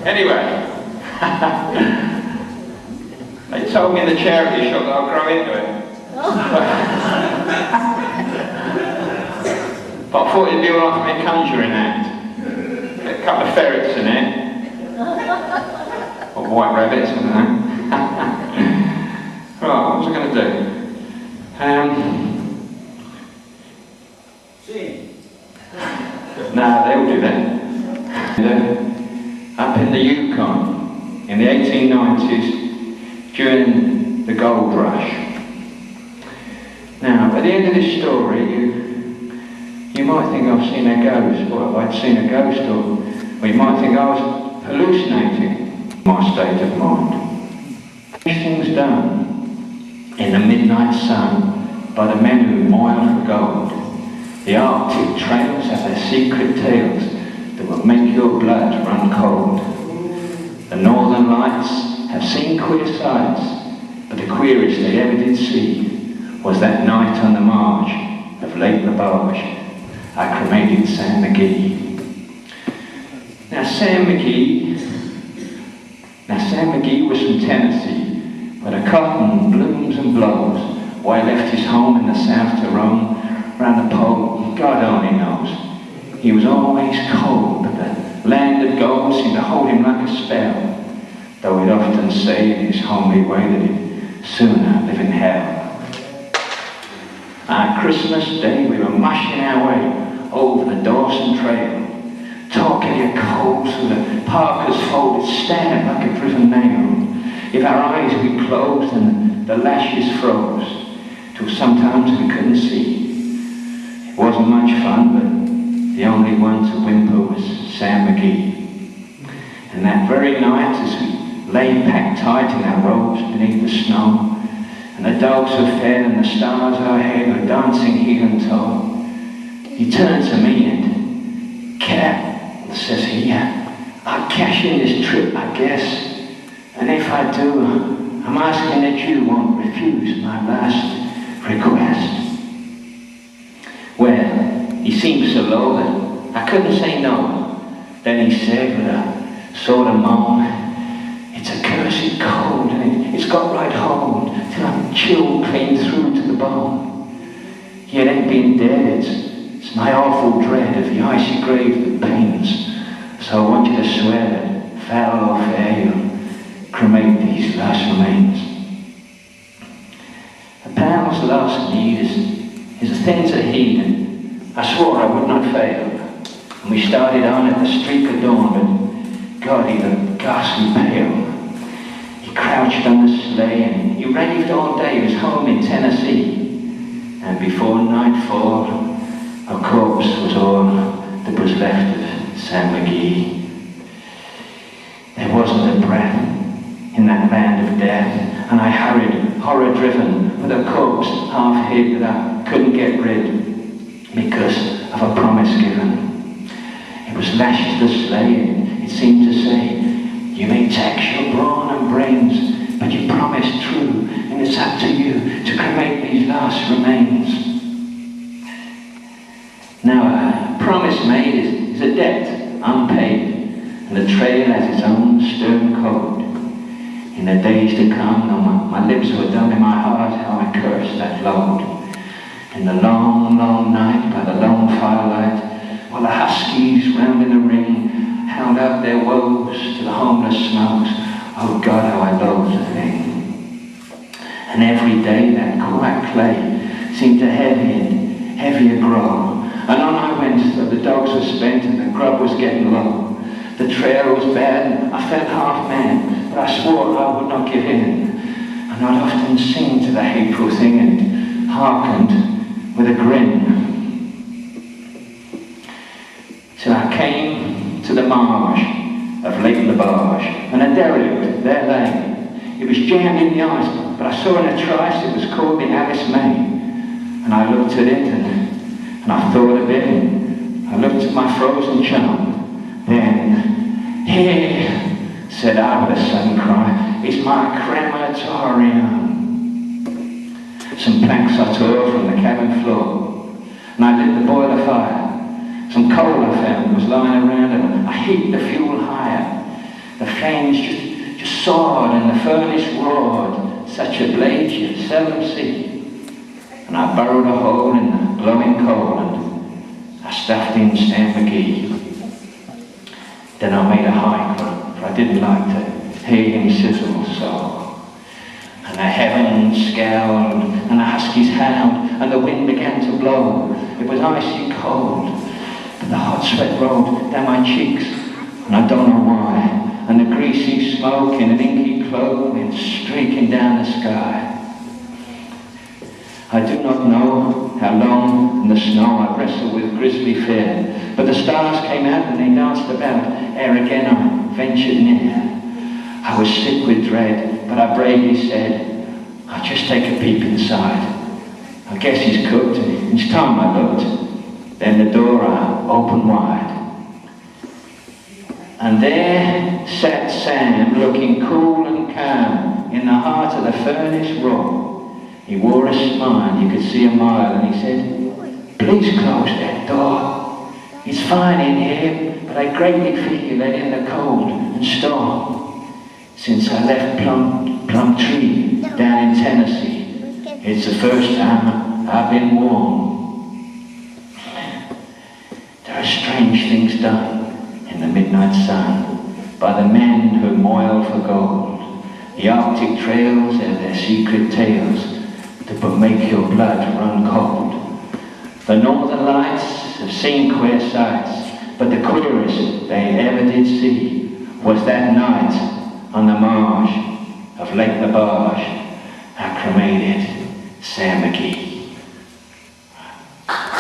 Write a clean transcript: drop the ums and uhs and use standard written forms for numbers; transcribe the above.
Anyway, they told me in the charity shop that I'll grow into it. But I thought it'd be alright for me conjuring act. Get a couple of ferrets in it. Or white rabbits, I don't know. Right, what was I going to do? Sing. No, they'll do that. Up in the Yukon, in the 1890s, during the gold rush. Now, at the end of this story, you might think I've seen a ghost, or I'd seen a ghost, or you might think I was hallucinating my state of mind. These things done in the midnight sun by the men who moil for gold. The Arctic trails have their secret tales that will make your blood run cold. The Northern Lights have seen queer sights, but the queerest they ever did see was that night on the marge of Lake Labarge. I cremated Sam McGee. Now Sam McGee was from Tennessee, where the cotton blooms and blows, while he left his home in the south to roam round the pole. God only knows. He was always cold, but the land of gold seemed to hold him like a spell, though he'd often say in his homely way that he'd sooner live in hell. On Christmas Day we were mushing our way over the Dawson Trail, talking here cold through the parka's folded, standing like a driven nail. If our eyes we closed and the lashes froze, till sometimes we couldn't see. It wasn't much fun, but the only one to whimper was Sam McGee. And that very night, as we lay packed tight in our robes beneath the snow, and the dogs were fed and the stars overhead were dancing heel and toe, he turned to me and, "Cap," says he, "I'll cash in this trip, I guess. And if I do, I'm asking that you won't refuse my last request." Well, he seemed so low that I couldn't say no. Then he said with a sort of moan, "It's a cursed cold, and it's got right hold, till I'm chilled clean through to the bone. Yet ain't been dead, it's my awful dread of the icy grave that pains. So I want you to swear that, foul or fair, you'll cremate these last remains." A pal's last need is a thing to heed, and I swore I would not fail. And we started on at the streak of dawn, but God, he looked ghastly pale. He crouched on the sleigh and he raved all day. He was home in Tennessee, and before nightfall, a corpse was all that was left of Sam McGee. There wasn't a breath in that land of death, and I hurried, horror-driven, with a corpse half hid that I couldn't get rid because of a promise given. It was lashed to the sleigh, and it seemed to say, "You may tax your brawn and brains, but you promised true, and it's up to you to cremate these last remains." Now, a promise made is a debt unpaid, and the trail has its own stern code. In the days to come, though my lips were dumb in my heart, how I cursed that load. In the long, long night, by the lone firelight, while the huskies round in a ring held out their woes to the homeless smokes, oh God, how I loathed the thing. And every day that quiet clay seemed to heavier grow, and on I went till the dogs were spent and the grub was getting low. The trail was bad and I felt half mad, but I swore I would not give in. And I'd often sing to the hateful thing and hearkened with a grin. Till I came to the marsh of Lake Labarge, and a derelict there lay. It was jammed in the ice, but I saw in a trice it was called the Alice May. And I looked at it and I thought a bit, and I looked at my frozen chum. Then, "Here," said I with a sudden cry, "is my crematorium." Some planks I tore from the cabin floor, and I lit the boiler fire. Some coal I found was lying around, and I heaped the fuel higher. flames just soared and the furnace roared, such a blaze you'd seldom see. And I burrowed a hole in the glowing coal and I stuffed in Sam McGee. Then I made a hike, for I didn't like to hear him sizzle so. And the heavens scowled, and the huskies howled, and the wind began to blow. It was icy cold, but the hot sweat rolled down my cheeks, and I don't know why. And the greasy smoke in an inky cloak went streaking down the sky. I do not know how long in the snow I wrestled with grisly fear, but the stars came out and they danced about ere again I ventured near. I was sick with dread, but I bravely said, I'll just take a peep inside. I guess he's cooked, and it's time I looked. Then the door I opened wide. And there sat Sam, looking cool and calm, in the heart of the furnace room. He wore a smile, you could see a mile, and he said, please close that door. It's fine in here, but I greatly fear you let in the cold and storm. Since I left Plum Tree down in Tennessee, it's the first time I've been warm. There are strange things done in the midnight sun by the men who moil for gold. The Arctic trails and their secret tales that but make your blood run cold. The northern lights have seen queer sights, but the queerest they ever did see was that night on the marsh of Lake Labarge, I cremated Sam McGee.